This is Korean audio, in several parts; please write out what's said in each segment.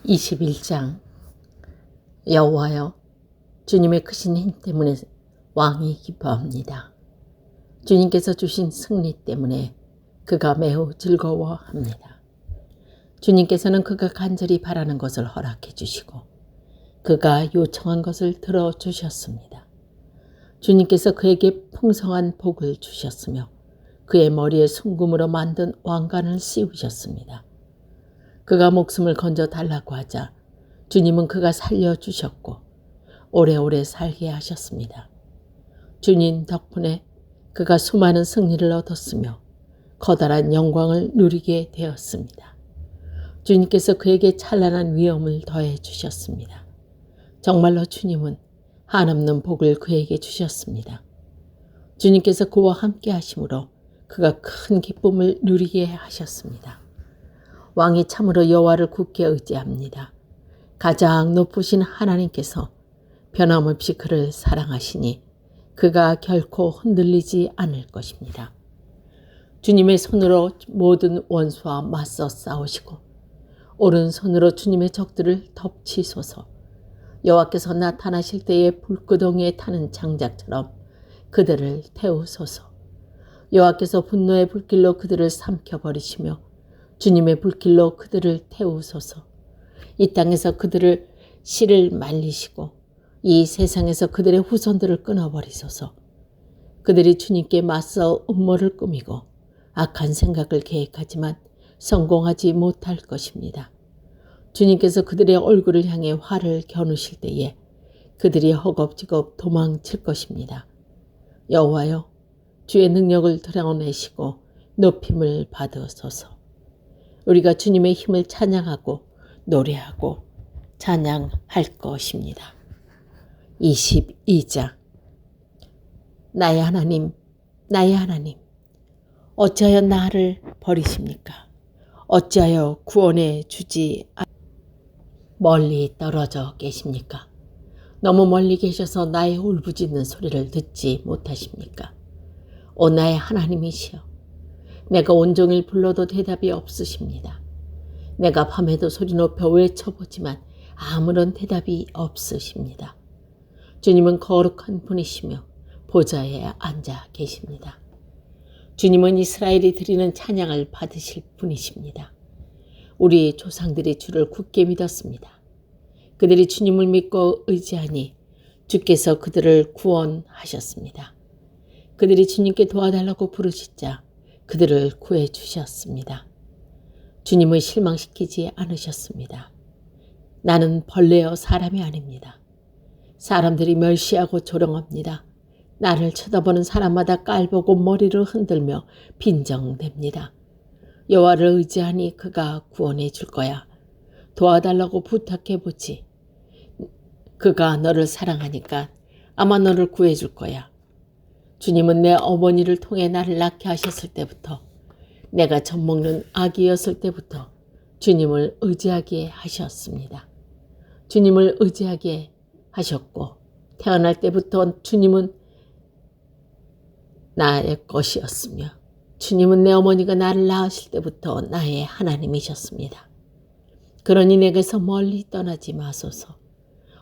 21장. 여호와여, 주님의 크신 힘 때문에 왕이 기뻐합니다. 주님께서 주신 승리 때문에 그가 매우 즐거워합니다. 주님께서는 그가 간절히 바라는 것을 허락해 주시고 그가 요청한 것을 들어주셨습니다. 주님께서 그에게 풍성한 복을 주셨으며 그의 머리에 순금으로 만든 왕관을 씌우셨습니다. 그가 목숨을 건져 달라고 하자 주님은 그가 살려주셨고 오래오래 살게 하셨습니다. 주님 덕분에 그가 수많은 승리를 얻었으며 커다란 영광을 누리게 되었습니다. 주님께서 그에게 찬란한 위엄을 더해 주셨습니다. 정말로 주님은 한없는 복을 그에게 주셨습니다. 주님께서 그와 함께 하심으로 그가 큰 기쁨을 누리게 하셨습니다. 왕이 참으로 여호와를 굳게 의지합니다. 가장 높으신 하나님께서 변함없이 그를 사랑하시니 그가 결코 흔들리지 않을 것입니다. 주님의 손으로 모든 원수와 맞서 싸우시고 오른손으로 주님의 적들을 덮치소서. 여호와께서 나타나실 때에 불구덩이에 타는 장작처럼 그들을 태우소서. 여호와께서 분노의 불길로 그들을 삼켜버리시며 주님의 불길로 그들을 태우소서. 이 땅에서 그들을 씨를 말리시고 이 세상에서 그들의 후손들을 끊어버리소서. 그들이 주님께 맞서 음모를 꾸미고 악한 생각을 계획하지만 성공하지 못할 것입니다. 주님께서 그들의 얼굴을 향해 활을 겨누실 때에 그들이 허겁지겁 도망칠 것입니다. 여호와여, 주의 능력을 드러내시고 높임을 받으소서. 우리가 주님의 힘을 찬양하고 노래하고 찬양할 것입니다. 22장. 나의 하나님, 나의 하나님, 어찌하여 나를 버리십니까? 어찌하여 구원해 주지 멀리 떨어져 계십니까? 너무 멀리 계셔서 나의 울부짖는 소리를 듣지 못하십니까? 오 나의 하나님이시여, 내가 온종일 불러도 대답이 없으십니다. 내가 밤에도 소리 높여 외쳐보지만 아무런 대답이 없으십니다. 주님은 거룩한 분이시며 보좌에 앉아 계십니다. 주님은 이스라엘이 드리는 찬양을 받으실 분이십니다. 우리 조상들이 주를 굳게 믿었습니다. 그들이 주님을 믿고 의지하니 주께서 그들을 구원하셨습니다. 그들이 주님께 도와달라고 부르시자 그들을 구해주셨습니다. 주님을 실망시키지 않으셨습니다. 나는 벌레여 사람이 아닙니다. 사람들이 멸시하고 조롱합니다. 나를 쳐다보는 사람마다 깔보고 머리를 흔들며 빈정댑니다. 여호와를 의지하니 그가 구원해 줄 거야. 도와달라고 부탁해보지. 그가 너를 사랑하니까 아마 너를 구해줄 거야. 주님은 내 어머니를 통해 나를 낳게 하셨을 때부터, 내가 젖먹는 아기였을 때부터 주님을 의지하게 하셨습니다. 주님을 의지하게 하셨고 태어날 때부터 주님은 나의 것이었으며 주님은 내 어머니가 나를 낳으실 때부터 나의 하나님이셨습니다. 그러니 내게서 멀리 떠나지 마소서.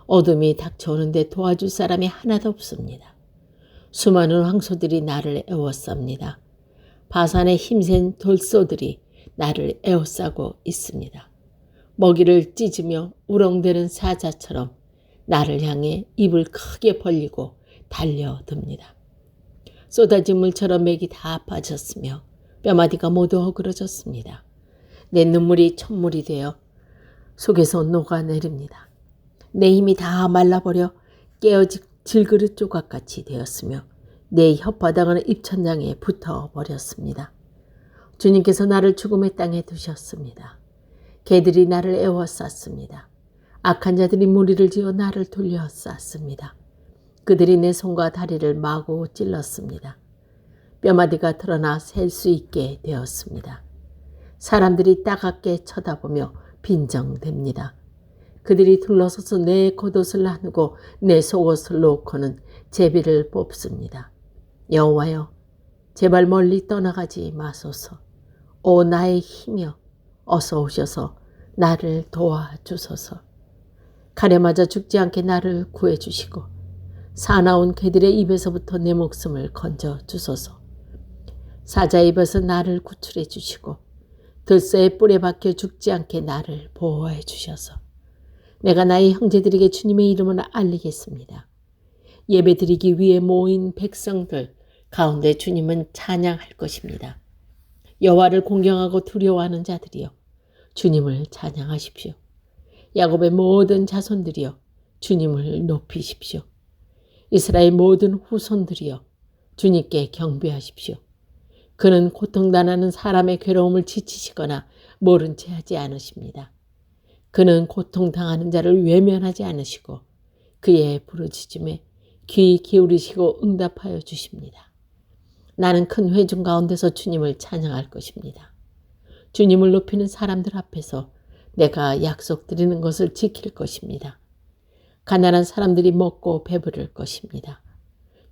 어둠이 닥쳐오는데 도와줄 사람이 하나도 없습니다. 수많은 황소들이 나를 에워쌉니다. 바산의 힘센 돌소들이 나를 에워싸고 있습니다. 먹이를 찢으며 우렁대는 사자처럼 나를 향해 입을 크게 벌리고 달려듭니다. 쏟아진 물처럼 맥이 다 빠졌으며 뼈마디가 모두 허그러졌습니다. 내 눈물이 천물이 되어 속에서 녹아내립니다. 내 힘이 다 말라버려 깨어진 질그릇 조각같이 되었으며 내 혓바닥은 입천장에 붙어버렸습니다. 주님께서 나를 죽음의 땅에 두셨습니다. 개들이 나를 에워쌌습니다. 악한 자들이 무리를 지어 나를 둘러쌌습니다. 그들이 내 손과 다리를 마구 찔렀습니다. 뼈마디가 드러나 셀 수 있게 되었습니다. 사람들이 따갑게 쳐다보며 빈정댑니다. 그들이 둘러서서 내 겉옷을 나누고 내 속옷을 놓고는 제비를 뽑습니다. 여호와여, 제발 멀리 떠나가지 마소서. 오 나의 힘이여, 어서 오셔서 나를 도와주소서. 칼에 맞아 죽지 않게 나를 구해주시고 사나운 개들의 입에서부터 내 목숨을 건져주소서. 사자의 입에서 나를 구출해 주시고 들새의 뿔에 박혀 죽지 않게 나를 보호해 주셔서 내가 나의 형제들에게 주님의 이름을 알리겠습니다. 예배드리기 위해 모인 백성들 가운데 주님은 찬양할 것입니다. 여호와를 공경하고 두려워하는 자들이여 주님을 찬양하십시오. 야곱의 모든 자손들이여 주님을 높이십시오. 이스라엘 모든 후손들이여 주님께 경배하십시오. 그는 고통당하는 사람의 괴로움을 지치시거나 모른 채 하지 않으십니다. 그는 고통당하는 자를 외면하지 않으시고 그의 부르짖음에 귀 기울이시고 응답하여 주십니다. 나는 큰 회중 가운데서 주님을 찬양할 것입니다. 주님을 높이는 사람들 앞에서 내가 약속드리는 것을 지킬 것입니다. 가난한 사람들이 먹고 배부를 것입니다.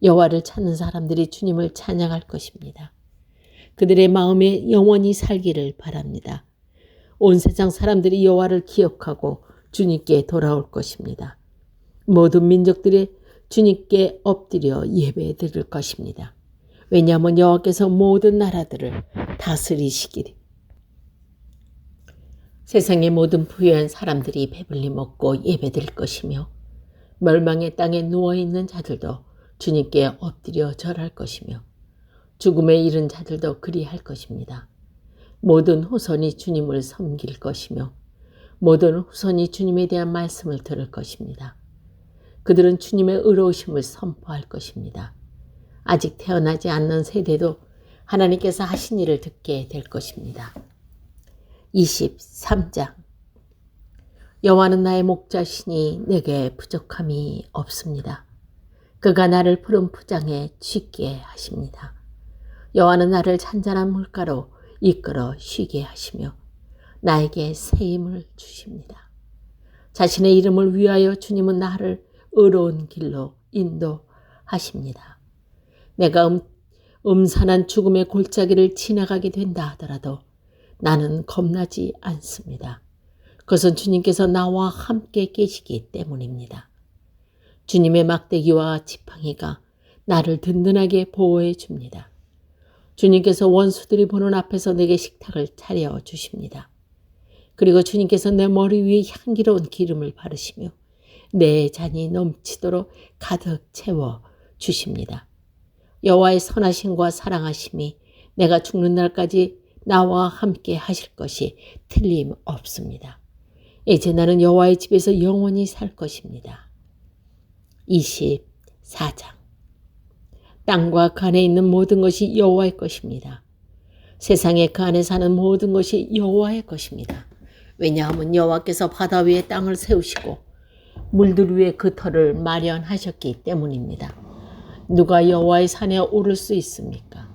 여호와를 찾는 사람들이 주님을 찬양할 것입니다. 그들의 마음에 영원히 살기를 바랍니다. 온 세상 사람들이 여호와를 기억하고 주님께 돌아올 것입니다. 모든 민족들이 주님께 엎드려 예배드릴 것입니다. 왜냐하면 여호와께서 모든 나라들을 다스리시기를. 세상의 모든 부유한 사람들이 배불리 먹고 예배드릴 것이며 멸망의 땅에 누워있는 자들도 주님께 엎드려 절할 것이며 죽음에 이른 자들도 그리할 것입니다. 모든 후손이 주님을 섬길 것이며 모든 후손이 주님에 대한 말씀을 들을 것입니다. 그들은 주님의 의로우심을 선포할 것입니다. 아직 태어나지 않는 세대도 하나님께서 하신 일을 듣게 될 것입니다. 23장. 여호와는 나의 목자시니 내게 부족함이 없습니다. 그가 나를 푸른 포장에 취게 하십니다. 여호와는 나를 잔잔한 물가로 이끌어 쉬게 하시며 나에게 새 힘을 주십니다. 자신의 이름을 위하여 주님은 나를 의로운 길로 인도하십니다. 내가 음산한 죽음의 골짜기를 지나가게 된다 하더라도 나는 겁나지 않습니다. 그것은 주님께서 나와 함께 계시기 때문입니다. 주님의 막대기와 지팡이가 나를 든든하게 보호해 줍니다. 주님께서 원수들이 보는 앞에서 내게 식탁을 차려 주십니다. 그리고 주님께서 내 머리 위에 향기로운 기름을 바르시며 내 잔이 넘치도록 가득 채워 주십니다. 여호와의 선하심과 사랑하심이 내가 죽는 날까지 나와 함께 하실 것이 틀림없습니다. 이제 나는 여호와의 집에서 영원히 살 것입니다. 24장. 땅과 그 안에 있는 모든 것이 여호와의 것입니다. 세상에 그 안에 사는 모든 것이 여호와의 것입니다. 왜냐하면 여호와께서 바다 위에 땅을 세우시고 물들 위에 그 터를 마련하셨기 때문입니다. 누가 여호와의 산에 오를 수 있습니까?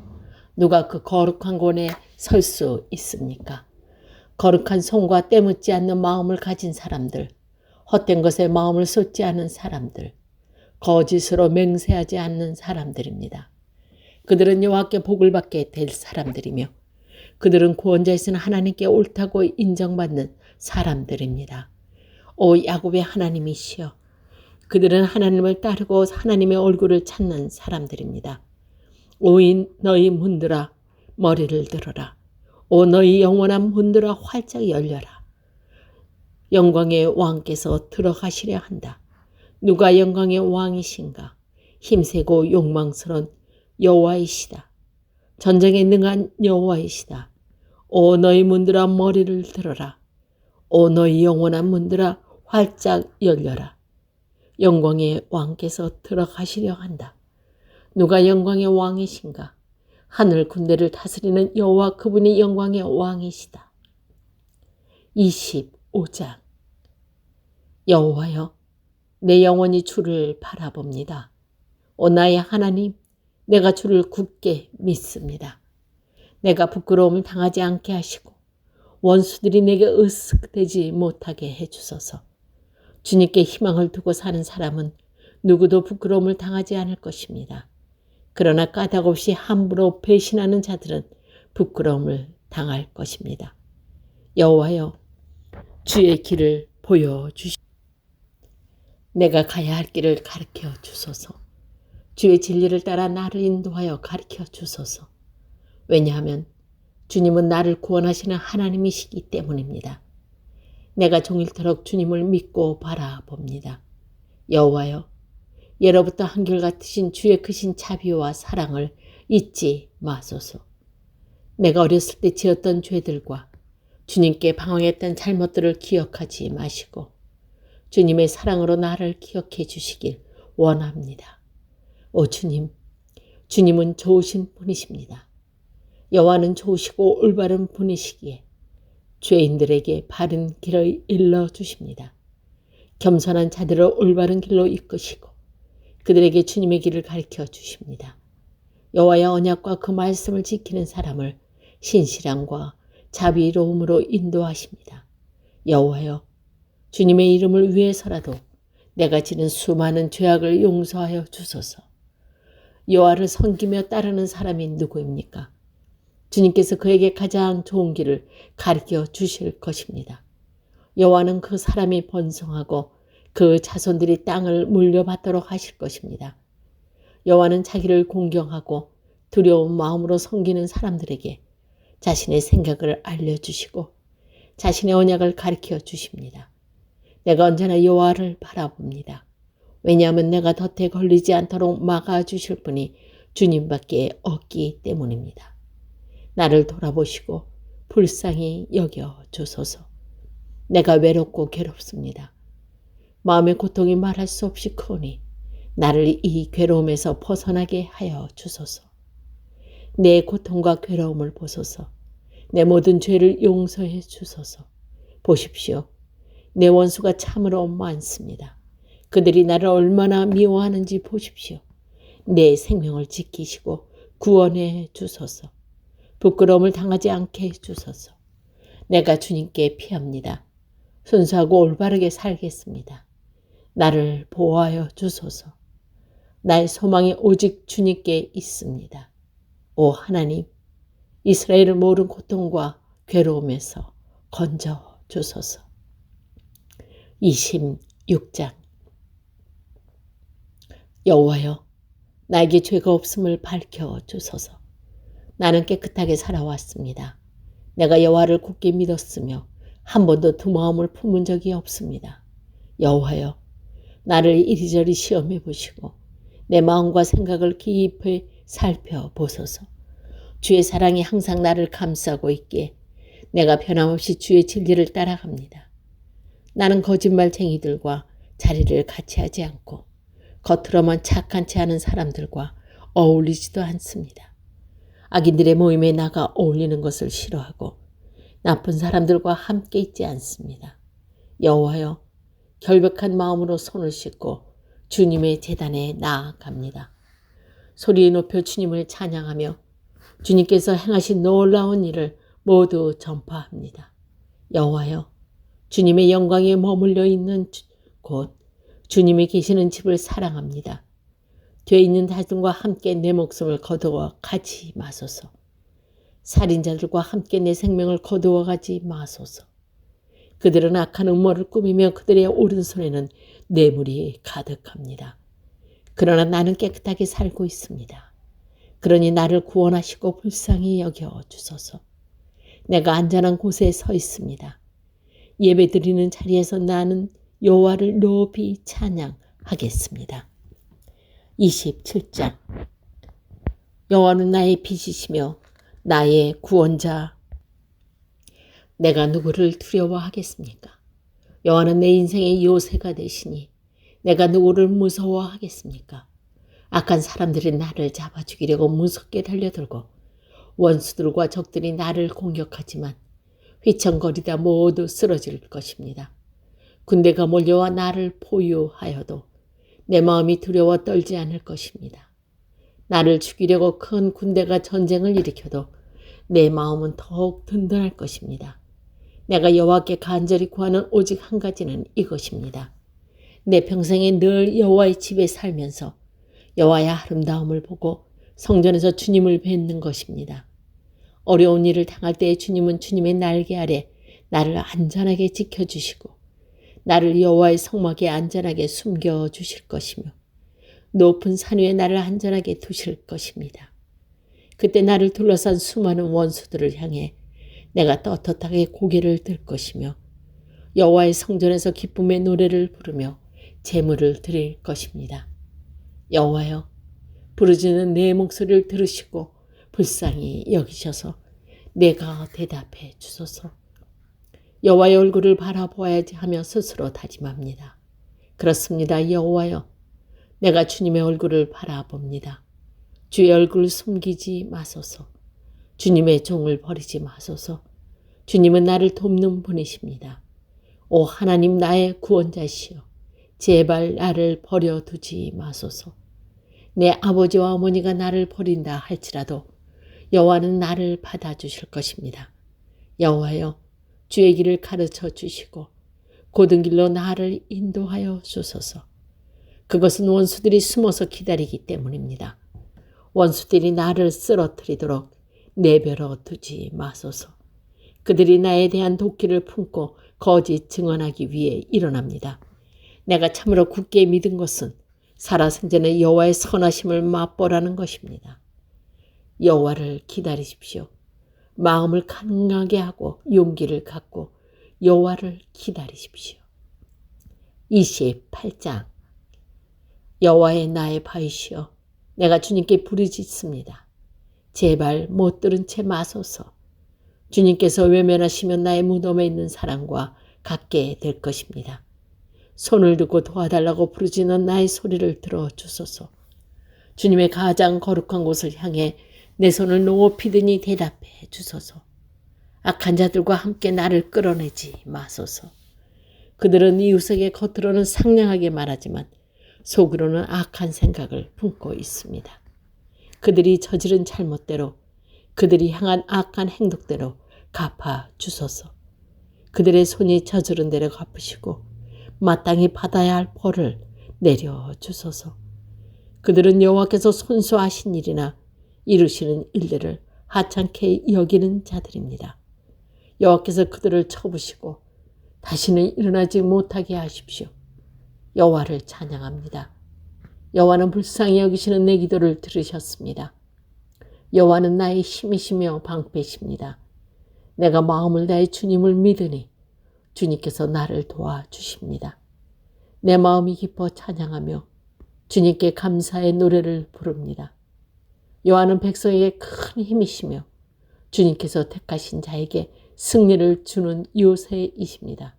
누가 그 거룩한 곳에 설 수 있습니까? 거룩한 손과 때묻지 않는 마음을 가진 사람들, 헛된 것에 마음을 쏟지 않은 사람들, 거짓으로 맹세하지 않는 사람들입니다. 그들은 여호와께 복을 받게 될 사람들이며 그들은 구원자이신 하나님께 옳다고 인정받는 사람들입니다. 오 야곱의 하나님이시여, 그들은 하나님을 따르고 하나님의 얼굴을 찾는 사람들입니다. 오 너희 문들아 머리를 들어라. 오 너희 영원한 문들아 활짝 열려라. 영광의 왕께서 들어가시려 한다. 누가 영광의 왕이신가? 힘세고 욕망스러운 여호와이시다. 전쟁에 능한 여호와이시다. 오 너희 문들아 머리를 들어라. 오 너희 영원한 문들아 활짝 열려라. 영광의 왕께서 들어가시려 한다. 누가 영광의 왕이신가? 하늘 군대를 다스리는 여호와, 그분이 영광의 왕이시다. 25장. 여호와여, 내 영혼이 주를 바라봅니다. 오 나의 하나님, 내가 주를 굳게 믿습니다. 내가 부끄러움을 당하지 않게 하시고 원수들이 내게 으쓱되지 못하게 해주소서. 주님께 희망을 두고 사는 사람은 누구도 부끄러움을 당하지 않을 것입니다. 그러나 까닭 없이 함부로 배신하는 자들은 부끄러움을 당할 것입니다. 여호와여, 주의 길을 보여주시. 내가 가야 할 길을 가르쳐 주소서. 주의 진리를 따라 나를 인도하여 가르쳐 주소서. 왜냐하면 주님은 나를 구원하시는 하나님이시기 때문입니다. 내가 종일토록 주님을 믿고 바라봅니다. 여호와여, 예로부터 한결같으신 주의 크신 자비와 사랑을 잊지 마소서. 내가 어렸을 때 지었던 죄들과 주님께 방황했던 잘못들을 기억하지 마시고 주님의 사랑으로 나를 기억해 주시길 원합니다. 오 주님, 주님은 좋으신 분이십니다. 여호와는 좋으시고 올바른 분이시기에 죄인들에게 바른 길을 일러주십니다. 겸손한 자들을 올바른 길로 이끄시고 그들에게 주님의 길을 가르쳐 주십니다. 여호와의 언약과 그 말씀을 지키는 사람을 신실함과 자비로움으로 인도하십니다. 여호와여, 주님의 이름을 위해서라도 내가 지는 수많은 죄악을 용서하여 주소서. 여호와를 섬기며 따르는 사람이 누구입니까? 주님께서 그에게 가장 좋은 길을 가르쳐 주실 것입니다. 여호와는 그 사람이 번성하고 그 자손들이 땅을 물려받도록 하실 것입니다. 여호와는 자기를 공경하고 두려운 마음으로 섬기는 사람들에게 자신의 생각을 알려주시고 자신의 언약을 가르쳐 주십니다. 내가 언제나 여호와를 바라봅니다. 왜냐하면 내가 덫에 걸리지 않도록 막아주실 분이 주님밖에 없기 때문입니다. 나를 돌아보시고 불쌍히 여겨주소서. 내가 외롭고 괴롭습니다. 마음의 고통이 말할 수 없이 크오니 나를 이 괴로움에서 벗어나게 하여 주소서. 내 고통과 괴로움을 보소서. 내 모든 죄를 용서해 주소서. 보십시오. 내 원수가 참으로 많습니다. 그들이 나를 얼마나 미워하는지 보십시오. 내 생명을 지키시고 구원해 주소서. 부끄러움을 당하지 않게 해 주소서. 내가 주님께 피합니다. 순수하고 올바르게 살겠습니다. 나를 보호하여 주소서. 나의 소망이 오직 주님께 있습니다. 오 하나님, 이스라엘을 모든 고통과 괴로움에서 건져 주소서. 26장. 여호와여, 나에게 죄가 없음을 밝혀 주소서. 나는 깨끗하게 살아왔습니다. 내가 여호와를 굳게 믿었으며 한 번도 두 마음을 품은 적이 없습니다. 여호와여, 나를 이리저리 시험해 보시고 내 마음과 생각을 깊이 살펴보소서. 주의 사랑이 항상 나를 감싸고 있기에 내가 변함없이 주의 진리를 따라갑니다. 나는 거짓말쟁이들과 자리를 같이 하지 않고 겉으로만 착한 체 하는 사람들과 어울리지도 않습니다. 악인들의 모임에 나가 어울리는 것을 싫어하고 나쁜 사람들과 함께 있지 않습니다. 여호와여, 결백한 마음으로 손을 씻고 주님의 제단에 나아갑니다. 소리 높여 주님을 찬양하며 주님께서 행하신 놀라운 일을 모두 전파합니다. 여호와여, 주님의 영광에 머물러 있는 곳, 주님이 계시는 집을 사랑합니다. 죄 있는 자들과 함께 내 목숨을 거두어 가지 마소서. 살인자들과 함께 내 생명을 거두어 가지 마소서. 그들은 악한 음모를 꾸미며 그들의 오른손에는 뇌물이 가득합니다. 그러나 나는 깨끗하게 살고 있습니다. 그러니 나를 구원하시고 불쌍히 여겨 주소서. 내가 안전한 곳에 서 있습니다. 예배드리는 자리에서 나는 여호와를 높이 찬양하겠습니다. 27장. 여호와는 나의 빛이시며 나의 구원자. 내가 누구를 두려워하겠습니까? 여호와는 내 인생의 요새가 되시니 내가 누구를 무서워하겠습니까? 악한 사람들이 나를 잡아 죽이려고 무섭게 달려들고 원수들과 적들이 나를 공격하지만 휘청거리다 모두 쓰러질 것입니다. 군대가 몰려와 나를 포위하여도 내 마음이 두려워 떨지 않을 것입니다. 나를 죽이려고 큰 군대가 전쟁을 일으켜도 내 마음은 더욱 든든할 것입니다. 내가 여호와께 간절히 구하는 오직 한 가지는 이것입니다. 내 평생에 늘 여호와의 집에 살면서 여호와의 아름다움을 보고 성전에서 주님을 뵙는 것입니다. 어려운 일을 당할 때에 주님은 주님의 날개 아래 나를 안전하게 지켜주시고 나를 여호와의 성막에 안전하게 숨겨주실 것이며 높은 산 위에 나를 안전하게 두실 것입니다. 그때 나를 둘러싼 수많은 원수들을 향해 내가 떳떳하게 고개를 들 것이며 여호와의 성전에서 기쁨의 노래를 부르며 제물을 드릴 것입니다. 여호와여, 부르짖는 내 목소리를 들으시고 불쌍히 여기셔서 내가 대답해 주소서. 여호와의 얼굴을 바라보아야지 하며 스스로 다짐합니다. 그렇습니다. 여호와여, 내가 주님의 얼굴을 바라봅니다. 주의 얼굴을 숨기지 마소서. 주님의 종을 버리지 마소서. 주님은 나를 돕는 분이십니다. 오 하나님, 나의 구원자시여, 제발 나를 버려두지 마소서. 내 아버지와 어머니가 나를 버린다 할지라도 여호와는 나를 받아주실 것입니다. 여호와여, 주의 길을 가르쳐 주시고 고든 길로 나를 인도하여 주소서. 그것은 원수들이 숨어서 기다리기 때문입니다. 원수들이 나를 쓰러뜨리도록 내버려 두지 마소서. 그들이 나에 대한 도끼를 품고 거짓 증언하기 위해 일어납니다. 내가 참으로 굳게 믿은 것은 살아생전에 여호와의 선하심을 맛보라는 것입니다. 여호와를 기다리십시오. 마음을 강하게 하고 용기를 갖고 여호와를 기다리십시오. 28장. 여호와의 나의 바위시여, 내가 주님께 부르짖습니다. 제발 못 들은 채 마소서. 주님께서 외면하시면 나의 무덤에 있는 사람과 같게 될 것입니다. 손을 들고 도와달라고 부르짖는 나의 소리를 들어주소서. 주님의 가장 거룩한 곳을 향해 내 손을 높이 드니 대답해 주소서. 악한 자들과 함께 나를 끌어내지 마소서. 그들은 이웃에게 겉으로는 상냥하게 말하지만 속으로는 악한 생각을 품고 있습니다. 그들이 저지른 잘못대로, 그들이 향한 악한 행동대로 갚아 주소서. 그들의 손이 저지른 대로 갚으시고 마땅히 받아야 할 벌을 내려 주소서. 그들은 여호와께서 손수하신 일이나 이루시는 일들을 하찮게 여기는 자들입니다. 여호와께서 그들을 쳐부시고 다시는 일어나지 못하게 하십시오. 여호와를 찬양합니다. 여호와는 불쌍히 여기시는 내 기도를 들으셨습니다. 여호와는 나의 힘이시며 방패십니다. 내가 마음을 다해 주님을 믿으니 주님께서 나를 도와주십니다. 내 마음이 기뻐 찬양하며 주님께 감사의 노래를 부릅니다. 여호와는 백성에게 큰 힘이시며 주님께서 택하신 자에게 승리를 주는 요새이십니다.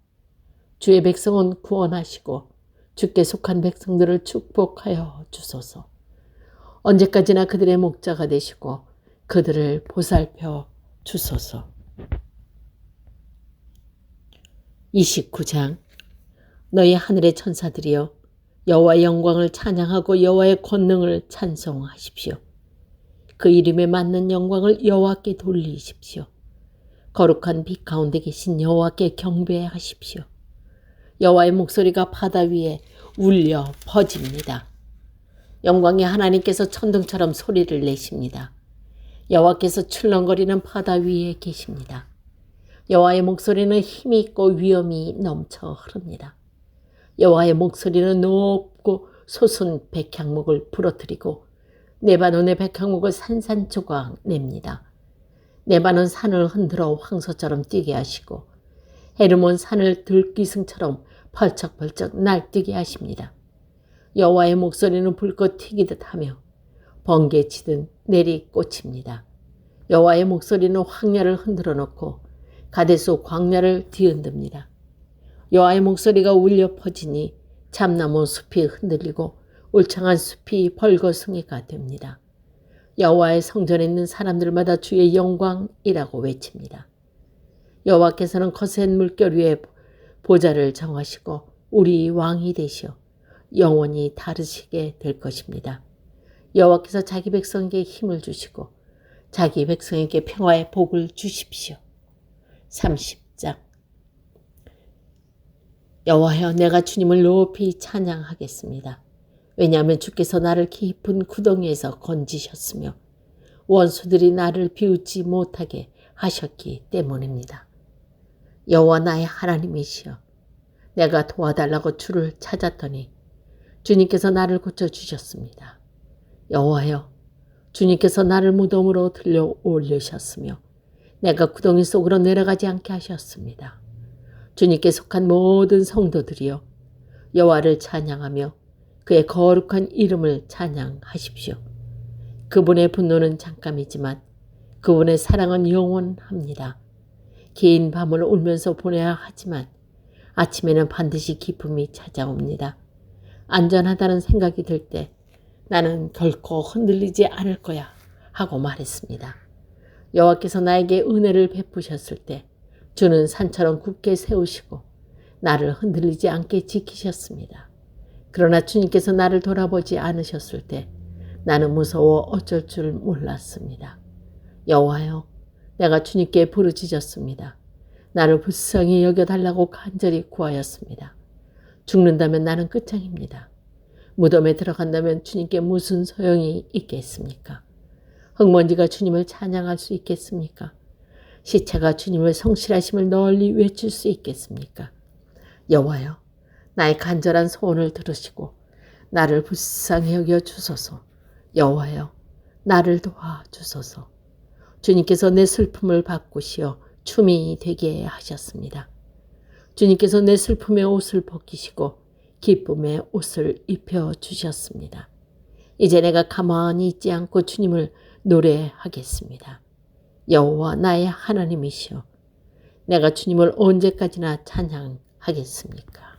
주의 백성은 구원하시고 주께 속한 백성들을 축복하여 주소서. 언제까지나 그들의 목자가 되시고 그들을 보살펴 주소서. 29장. 너희 하늘의 천사들이여, 여호와의 영광을 찬양하고 여호와의 권능을 찬송하십시오. 그 이름에 맞는 영광을 여호와께 돌리십시오. 거룩한 빛 가운데 계신 여호와께 경배하십시오. 여호와의 목소리가 바다 위에 울려 퍼집니다. 영광의 하나님께서 천둥처럼 소리를 내십니다. 여호와께서 출렁거리는 바다 위에 계십니다. 여호와의 목소리는 힘이 있고 위엄이 넘쳐 흐릅니다. 여호와의 목소리는 높고 솟은 백향목을 부러뜨리고 레바논의 백향목을 산산조각 냅니다. 레바논 산을 흔들어 황소처럼 뛰게 하시고 헤르몬 산을 들기승처럼 펄쩍펄쩍 날뛰게 하십니다. 여호와의 목소리는 불꽃 튀기듯 하며 번개치듯 내리꽂힙니다. 여호와의 목소리는 황야를 흔들어 놓고 가데스 광야를 뒤흔듭니다. 여호와의 목소리가 울려 퍼지니 참나무 숲이 흔들리고 울창한 숲이 벌거숭이가 됩니다. 여호와의 성전에 있는 사람들마다 주의 영광이라고 외칩니다. 여호와께서는 거센 물결 위에 보좌를 정하시고 우리 왕이 되시어 영원히 다르시게 될 것입니다. 여호와께서 자기 백성에게 힘을 주시고 자기 백성에게 평화의 복을 주십시오. 30장. 여호와여, 내가 주님을 높이 찬양하겠습니다. 왜냐하면 주께서 나를 깊은 구덩이에서 건지셨으며 원수들이 나를 비웃지 못하게 하셨기 때문입니다. 여호와 나의 하나님이시여, 내가 도와달라고 주를 찾았더니 주님께서 나를 고쳐주셨습니다. 여호와여, 주님께서 나를 무덤으로 들려 올리셨으며 내가 구덩이 속으로 내려가지 않게 하셨습니다. 주님께 속한 모든 성도들이여, 여호와를 찬양하며 그의 거룩한 이름을 찬양하십시오. 그분의 분노는 잠깐이지만 그분의 사랑은 영원합니다. 긴 밤을 울면서 보내야 하지만 아침에는 반드시 기쁨이 찾아옵니다. 안전하다는 생각이 들 때 나는 결코 흔들리지 않을 거야 하고 말했습니다. 여호와께서 나에게 은혜를 베푸셨을 때 주는 산처럼 굳게 세우시고 나를 흔들리지 않게 지키셨습니다. 그러나 주님께서 나를 돌아보지 않으셨을 때 나는 무서워 어쩔 줄 몰랐습니다. 여호와여, 내가 주님께 부르짖었습니다. 나를 불쌍히 여겨달라고 간절히 구하였습니다. 죽는다면 나는 끝장입니다. 무덤에 들어간다면 주님께 무슨 소용이 있겠습니까? 흙먼지가 주님을 찬양할 수 있겠습니까? 시체가 주님의 성실하심을 널리 외칠 수 있겠습니까? 여호와여, 나의 간절한 소원을 들으시고 나를 불쌍히 여겨 주소서. 여호와여, 나를 도와주소서. 주님께서 내 슬픔을 바꾸시어 춤이 되게 하셨습니다. 주님께서 내 슬픔의 옷을 벗기시고 기쁨의 옷을 입혀주셨습니다. 이제 내가 가만히 있지 않고 주님을 노래하겠습니다. 여호와 나의 하나님이시여, 내가 주님을 언제까지나 찬양하겠습니까?